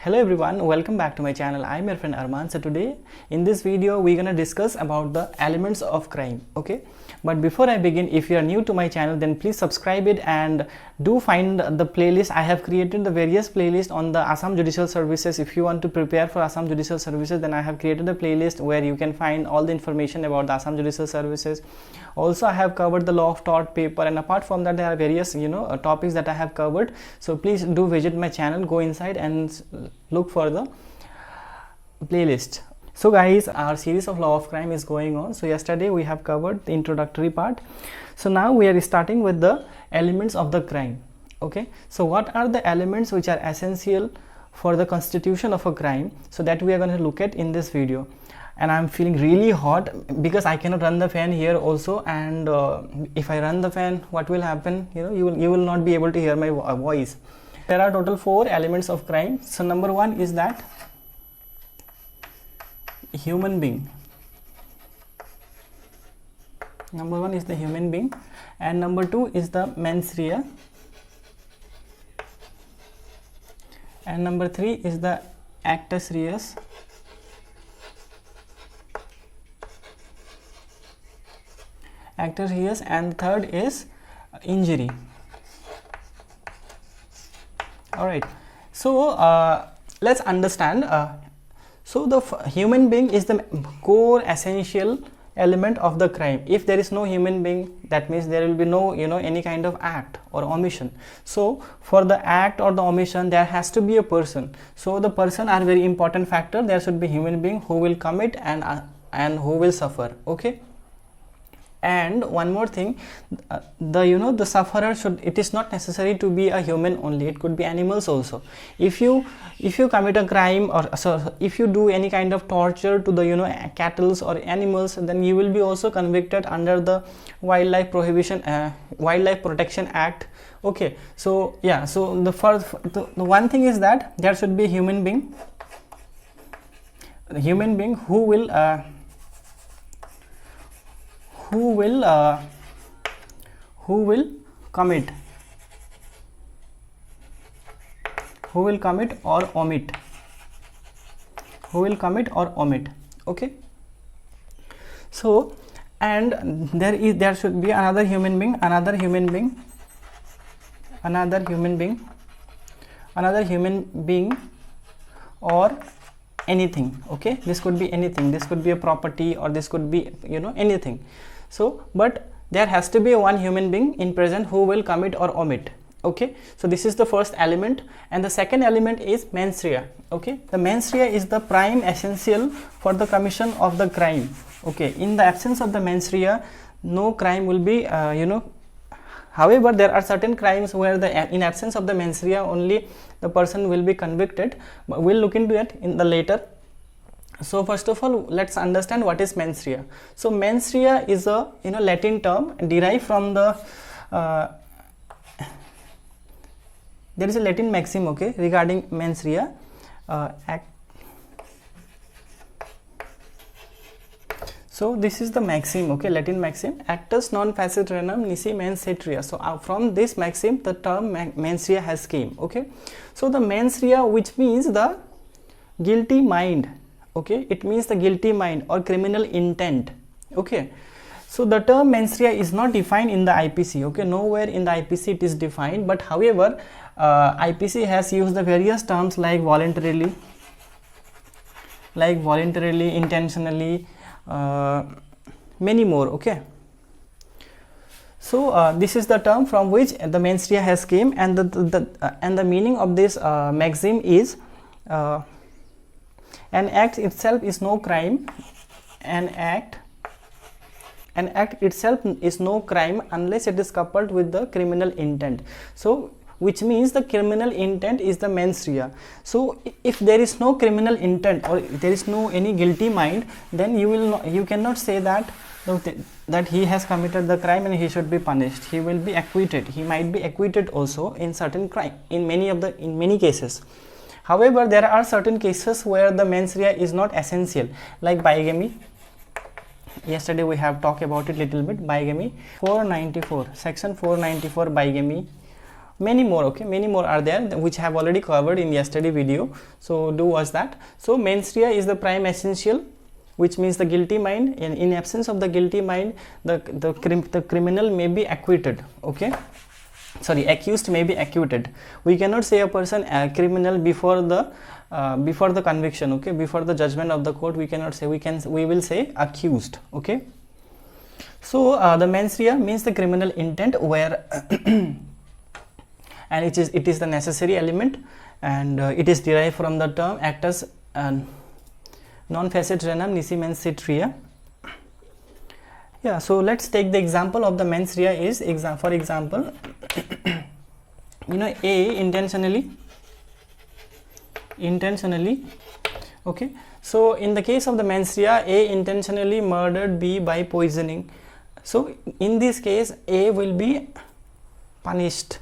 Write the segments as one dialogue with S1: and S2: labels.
S1: Hello everyone, welcome back to my channel. I'm your friend Arman. So today in this video we're gonna discuss about the elements of crime. Okay, but before I begin, if you are new to my channel, then please subscribe it and do find the playlist. I have created the various playlists on the Assam Judicial Services. If you want to prepare for Assam Judicial Services, then I have created a playlist where you can find all the information about the Assam Judicial Services. Also, I have covered the law of tort paper, and apart from that there are various topics that I have covered. So please do visit my channel, go inside and look for the playlist. So guys, our series of law of crime is going on. So yesterday we have covered the introductory part. So now we are starting with the elements of the crime. Okay, so what are the elements which are essential for the constitution of a crime? So that we are going to look at in this video. And I'm feeling really hot because I cannot run the fan here also, and if I run the fan, what will happen? You will not be able to hear my voice. There are total 4 elements of crime. So number 1 is that human being. Number 1 is the human being, and number 2 is the mens rea, and number 3 is the actus reus, and third is injury. All right, so let's understand. So the human being is the core essential element of the crime. If there is no human being, that means there will be no any kind of act or omission. So for the act or the omission, there has to be a person. So the person are very important factor. There should be human being who will commit and who will suffer. Okay. And one more thing, the sufferer should, it is not necessary to be a human only, it could be animals also. If you commit a crime, or so if you do any kind of torture to the cattle or animals, then you will be also convicted under the Wildlife Protection Act. Okay, so yeah, so the one thing is that there should be a human being who will commit or omit. Okay, so and there should be another human being or anything. Okay, this could be anything, this could be a property, or this could be anything. So but there has to be one human being in present who will commit or omit. Okay, so this is the first element, and the second element is mens rea. Okay, the mens rea is the prime essential for the commission of the crime. Okay, in the absence of the mens rea, no crime will be however, there are certain crimes where in absence of the mens rea only the person will be convicted, but we'll look into it in the later. So first of all, let's understand what is mens rea. So mens rea is a Latin term derived from the there is a Latin maxim, okay, regarding mens rea. So this is the maxim, okay, Latin maxim, actus non facit renum nisi mens et rea. So from this maxim the term mens rea has came. Okay, so the mens rea, which means the guilty mind. Okay, it means the guilty mind or criminal intent. Okay, so the term mens rea is not defined in the IPC. Okay, nowhere in the IPC it is defined, but however IPC has used the various terms like voluntarily, intentionally, many more. Okay, so this is the term from which the mens rea has came, and the meaning of this maxim is an act itself is no crime. An act itself is no crime unless it is coupled with the criminal intent. So which means the criminal intent is the mens rea. So if there is no criminal intent or there is no any guilty mind, then you cannot say that he has committed the crime and he should be punished. He will be acquitted. He might be acquitted also in certain crime, in many cases. However, there are certain cases where the mens rea is not essential, like bigamy. Yesterday we have talked about it little bit. Bigamy, 494, section 494 bigamy, many more. Okay, many more are there which I have already covered in yesterday video, so do watch that. So mens rea is the prime essential, which means the guilty mind. In absence of the guilty mind, the criminal may be acquitted. Okay, sorry, accused may be acquitted. We cannot say a person a criminal before the conviction. Okay, before the judgment of the court, we cannot say. We will say accused. Okay, so the mens rea means the criminal intent, where and it is the necessary element, and it is derived from the term actus non facet renum nisi mens sit rea. Yeah, so let's take the example of the mens rea. Is for example, A intentionally, okay, so in the case of the mens rea, A intentionally murdered B by poisoning. So in this case, A will be punished.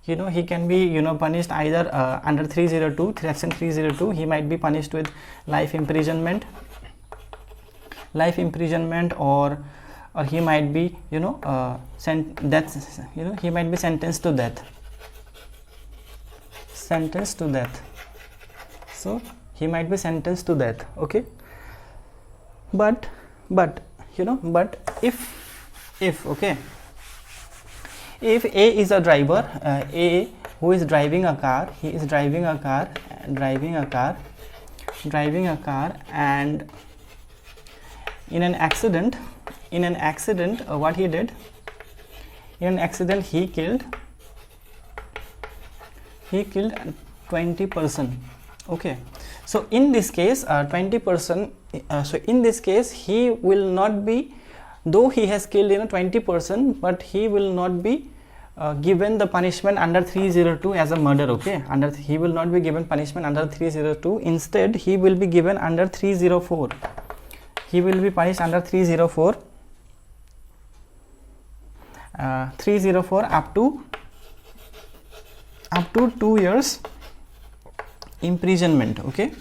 S1: He can be punished either under 302, section 302. He might be punished with life imprisonment, or he might be he might be sentenced to death. So he might be sentenced to death. Okay, but if A is a driver, A who is driving a car, he is driving a car, and in an accident, what he did? In an accident, he killed 20%. Okay, so in this case, 20%. So in this case, he will not be, though he has killed 20%, but he will not be given the punishment under 302 as a murder. Okay, he will not be given punishment under 302. Instead, he will be given under 304. He will be punished under 304. 304 up to 2 years imprisonment. Okay,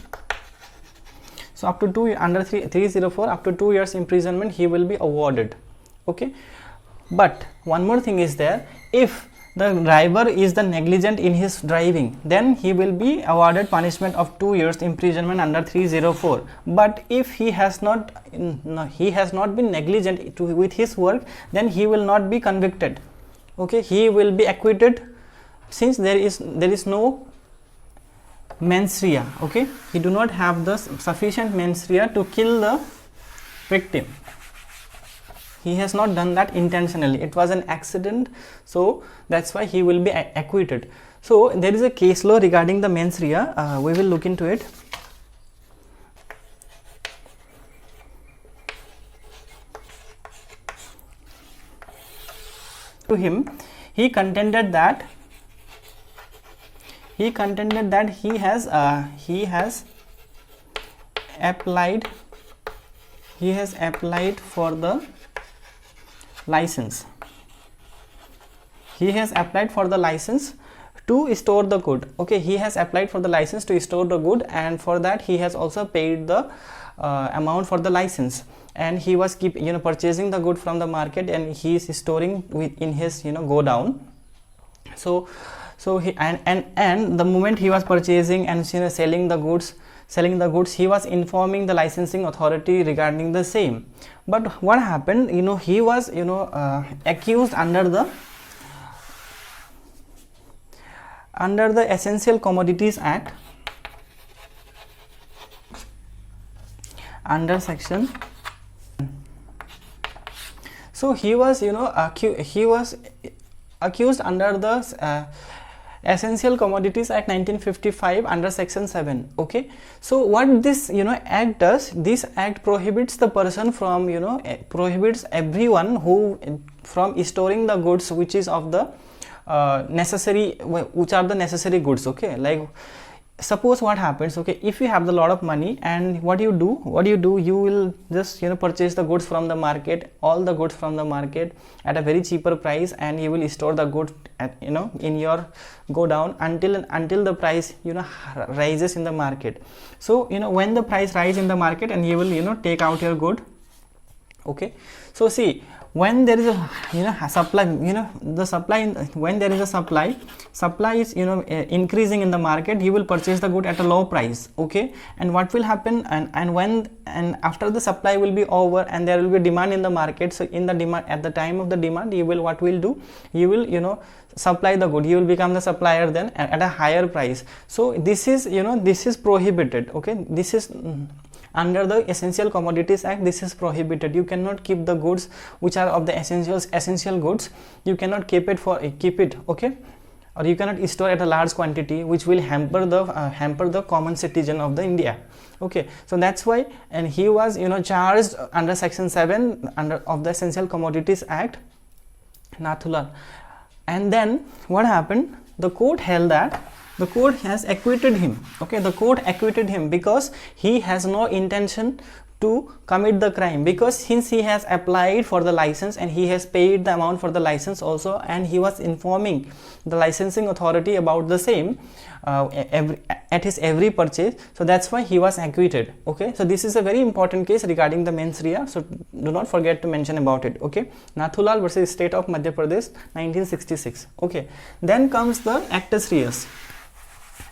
S1: so up to 304 up to 2 years imprisonment he will be awarded. Okay, but one more thing is there. If the driver is the negligent in his driving, then he will be awarded punishment of 2 years imprisonment under 304. But if he has not been negligent with his work, then he will not be convicted. Okay, he will be acquitted, since there is no mens rea. Okay, he do not have the sufficient mens rea to kill the victim. He has not done that intentionally. It was an accident, so that's why he will be acquitted. So there is a case law regarding the mens rea. We will look into it. To him, he contended that he has applied for the license. He has applied for the license to store the good. Okay, he has applied for the license to store the good, and for that he has also paid the amount for the license, and he was purchasing the good from the market, and he is storing in his go down. So he and the moment he was purchasing and selling the goods, he was informing the licensing authority regarding the same. But what happened, he was accused under the Essential Commodities Act, under section. So he was accused under the Essential Commodities Act 1955 under section 7. Okay, so what this act does, this act prohibits the person from prohibits everyone who from storing the goods which is of the necessary goods. Okay, like suppose what happens, okay, if you have a lot of money, and what you do, you will just purchase the goods from the market, all the goods from the market at a very cheaper price, and you will store the goods at in your go down until the price rises in the market. So when the price rise in the market, and you will take out your good. Okay, so see, when there is a a supply, the supply, when there is a supply is increasing in the market, he will purchase the good at a low price. Okay, and what will happen, and after the supply will be over and there will be demand in the market, so in the demand, at the time of the demand, he will, what will do, he will supply the good, he will become the supplier then at a higher price. So this is this is prohibited. Okay, this is under the Essential Commodities Act, this is prohibited. You cannot keep the goods which are of the essential goods, you cannot keep it, okay, or you cannot store at a large quantity which will hamper the common citizen of the India. Okay, so that's why, and he was charged under section 7 of the Essential Commodities Act, Nathulal. And then what happened, the court held that the court has acquitted him. Okay, the court acquitted him because he has no intention to commit the crime, because since he has applied for the license and he has paid the amount for the license also, and he was informing the licensing authority about the same at his every purchase, so that's why he was acquitted. Okay, so this is a very important case regarding the mens rea, so do not forget to mention about it. Okay, Nathulal versus State of Madhya Pradesh, 1966. Okay, then comes the actus reus.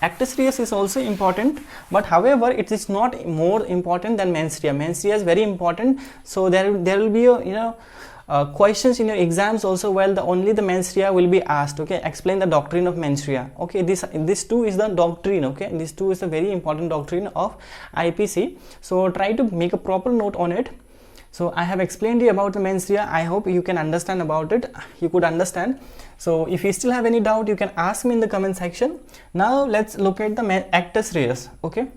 S1: Actus reus is also important, but however it is not more important than mens rea. Mens rea is very important, so there will be questions in your exams also, while only the mens rea will be asked. Okay, explain the doctrine of mens rea. Okay, this too is the doctrine. Okay, this too is a very important doctrine of IPC, so try to make a proper note on it. So I have explained you about the mens rea. I hope you can understand about it, you could understand. So if you still have any doubt, you can ask me in the comment section. Now let's look at the actus reus. Okay,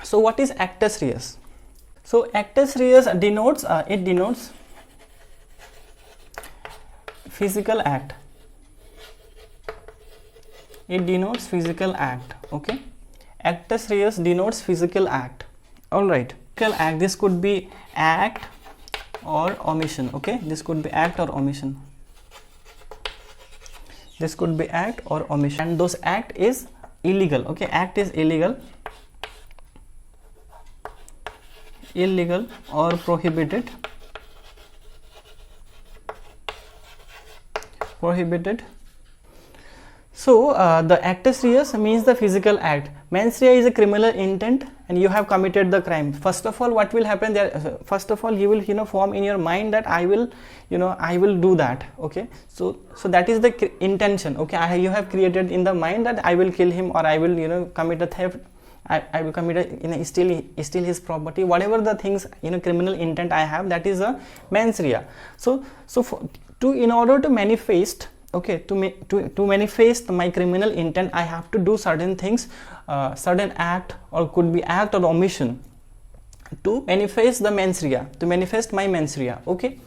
S1: so what is actus reus? So actus reus denotes physical act. It denotes physical act. Okay, actus reus denotes physical act. All right, physical act, this could be act or omission. Okay, this could be act or omission. This could be act or omission, and those act is illegal. Okay, act is illegal or prohibited. So the actus reus means the physical act. Mens rea is a criminal intent and you have committed the crime. First of all, what will happen there? First of all, you will form in your mind that I will do that. Okay, so that is the intention. Okay, you have created in the mind that I will kill him, or I will commit a theft, I will commit steal his property, whatever the things criminal intent I have, that is a mens rea. So in order to manifest, okay, to manifest my criminal intent, I have to do certain things, certain act, or could be act or omission, to manifest the mens rea, to manifest my mens rea. Okay,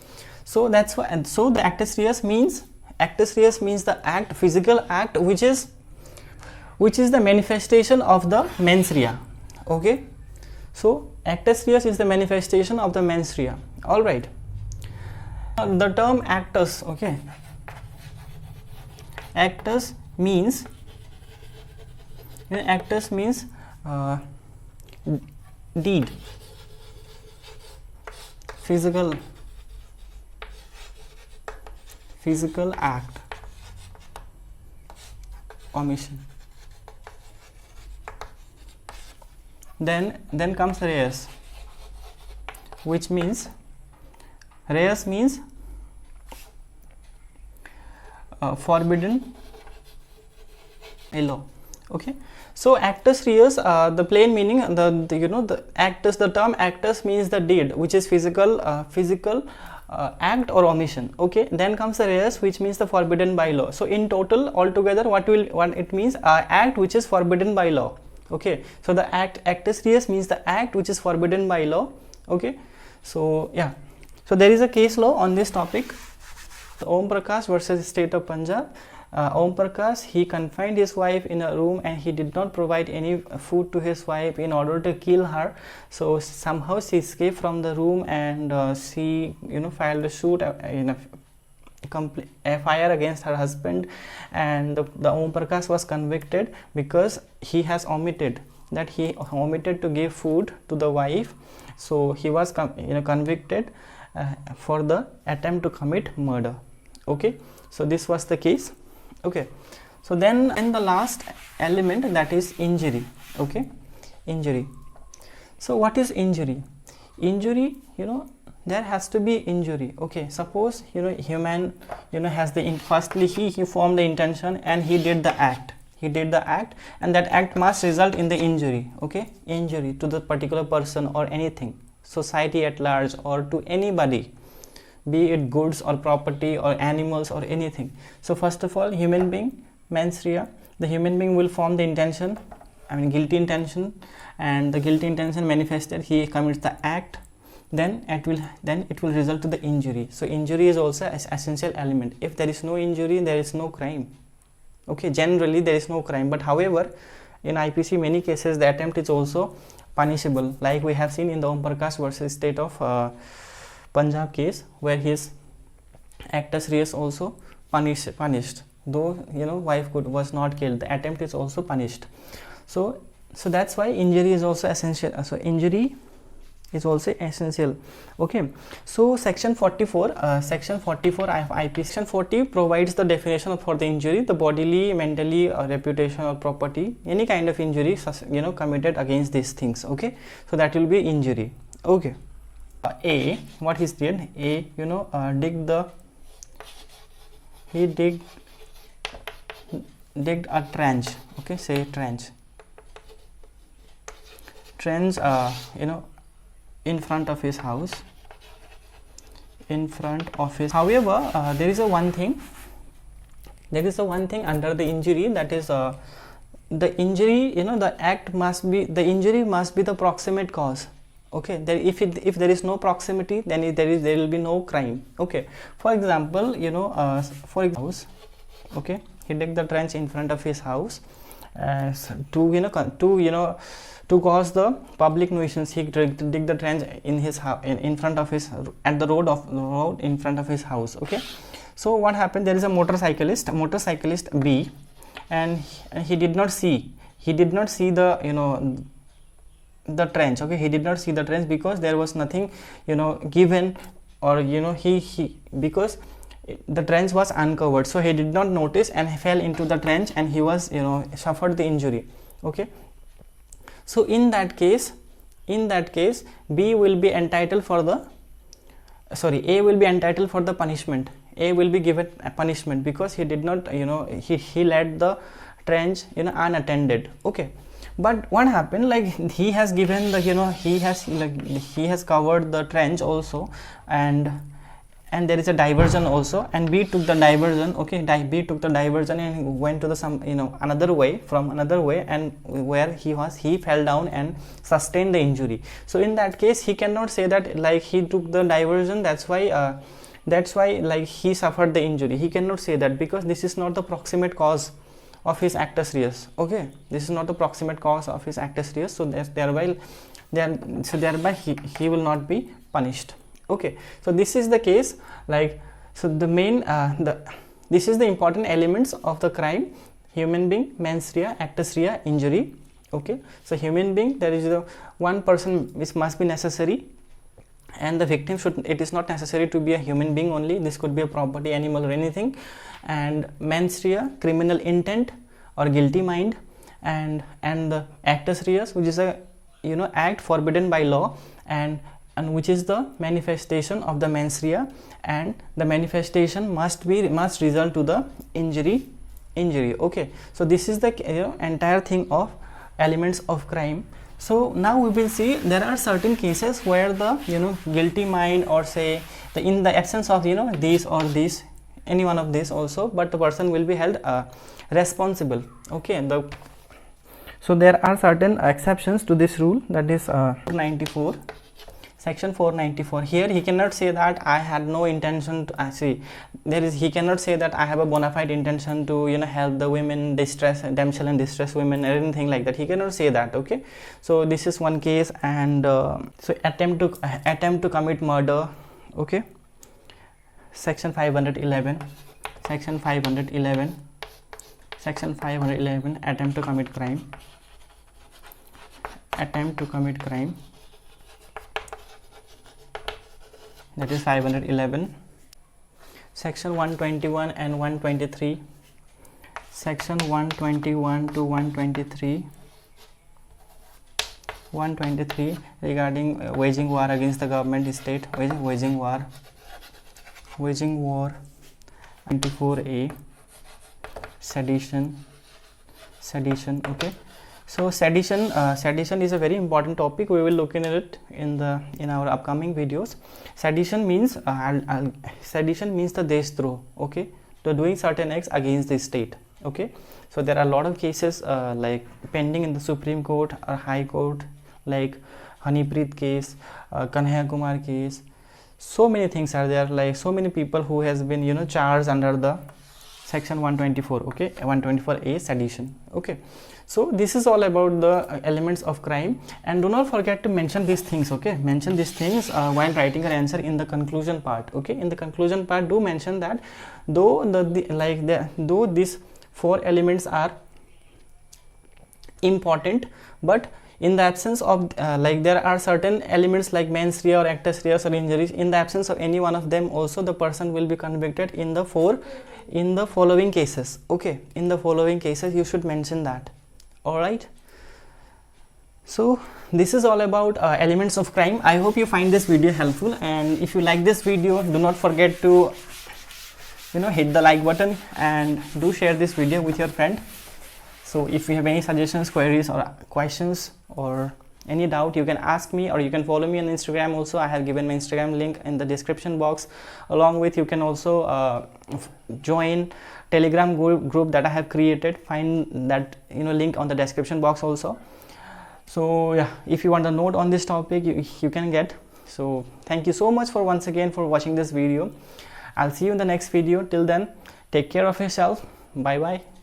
S1: so that's why, and so the actus reus means the act, physical act, which is the manifestation of the mens rea. Okay, so actus reus is the manifestation of the mens rea. All right, the term actus, okay, actus means deed, physical act, omission. Then comes reus, which means forbidden law. Okay, so actus reus, the plain meaning, the actus, the term actus means the deed which is physical act or omission. Okay, then comes the reus, which means the forbidden by law. So in total, altogether, what it means, act which is forbidden by law. Okay, so the actus reus means the act which is forbidden by law. Okay, so yeah, so there is a case law on this topic, Om Prakash versus State of Punjab. Om Prakash, he confined his wife in a room and he did not provide any food to his wife in order to kill her. So somehow she escaped from the room and she filed a suit, a fire against her husband, and the Om Prakash was convicted because he has omitted to give food to the wife. So he was convicted for the attempt to commit murder. Okay, so this was the case. Okay, so then in the last element, that is injury. Okay, injury. So what is injury? Injury, there has to be injury. Okay, suppose human has the firstly he formed the intention and he did the act, and that act must result in the injury. Okay, injury to the particular person or anything, society at large, or to anybody, be it goods or property or animals or anything. So first of all, human being, mens rea, the human being will form the intention, guilty intention, and the guilty intention manifested, he commits the act, then it will result to the injury. So injury is also an essential element. If there is no injury, there is no crime. Okay, generally there is no crime, but however in IPC many cases the attempt is also punishable, like we have seen in the Om Prakash versus State of Punjab case, where his actus reus also punished, though wife was not killed, the attempt is also punished. So that's why injury is also essential. So injury is also essential. Okay, so section 44 of IPC, section 40 provides the definition for the injury: the bodily, mentally, reputation or property, any kind of injury committed against these things. Okay, so that will be injury. Okay, A, what he did, A, he digged a trench. Okay, say trench, in front of his house, however there is a one thing under the injury, that is the injury, the injury must be the proximate cause. Okay, if there is no proximity, then there will be no crime. Okay, for example, house. Okay, he dug the trench in front of his house to cause the public nuisance. He dig the trench in his house, in front of his, at the road in front of his house. Okay, so what happened, there is a motorcyclist B, and he did not see the the trench. Okay, he did not see the trench because there was nothing given, or because the trench was uncovered, so he did not notice and fell into the trench, and he was suffered the injury. Okay, so in that case B will be entitled for the A will be entitled for the punishment. A will be given a punishment because he did not he let the trench unattended. Okay, but what happened, like he has given the he has covered the trench also, and there is a diversion also, and B took the diversion. Okay, B took the diversion and went to the another way, and where he fell down and sustained the injury. So in that case he cannot say that like he took the diversion, that's why like he suffered the injury. He cannot say that because this is not the proximate cause of his actus reus. Okay, this is not the proximate cause of his actus reus, so thereby he will not be punished. Okay, so this is the case, like, so the main this is the important elements of the crime: human being, mens rea, actus rea, injury. Okay, so human being, there is the one person which must be necessary, and the victim it is not necessary to be a human being only, this could be a property, animal or anything. And mens rea, criminal intent or guilty mind, and the actus reus, which is a act forbidden by law, and which is the manifestation of the mens rea, and the manifestation must result to the injury. Okay, so this is the entire thing of elements of crime. So now we will see there are certain cases where the guilty mind, or say in the absence of this or this, any one of this also, but the person will be held responsible. Okay, so there are certain exceptions to this rule, that is 94. Section 494. Here he cannot say that I had no intention to he cannot say that I have a bona fide intention to help the women, damsel and distress women, or anything like that. He cannot say that. Okay, so this is one case. And so attempt to commit murder. Okay, section 511, attempt to commit crime. that is 511. Section 121 and 123, section 121 to 123, 123 regarding waging war against the government state, waging war, 24A, sedition, okay. So sedition is a very important topic. We will look in it in our upcoming videos. Sedition means sedition means the deshdroh, okay, to doing certain acts against the state, okay. So there are a lot of cases like pending in the Supreme Court or High Court, like Honeypreet case, Kanhaiya Kumar case. So many things are there, like so many people who has been charged under the section 124, okay, 124A sedition, okay. So this is all about the elements of crime, and do not forget to mention these things, okay. Mention these things while writing an answer in the conclusion part, okay. In the conclusion part, do mention that though though these 4 elements are important, but in the absence of there are certain elements like mens rea or actus reus or injuries, in the absence of any one of them also the person will be convicted in the following cases, okay. In the following cases you should mention that. All right, so this is all about elements of crime. I hope you find this video helpful, and if you like this video, do not forget to hit the like button and do share this video with your friend. So if you have any suggestions, queries or questions or any doubt, you can ask me, or you can follow me on Instagram also. I have given my Instagram link in the description box. Along with, you can also join Telegram group that I have created. Find that link on the description box also. So yeah, if you want a note on this topic, you can get. So thank you so much for once again for watching this video. I'll see you in the next video. Till then, take care of yourself. Bye bye.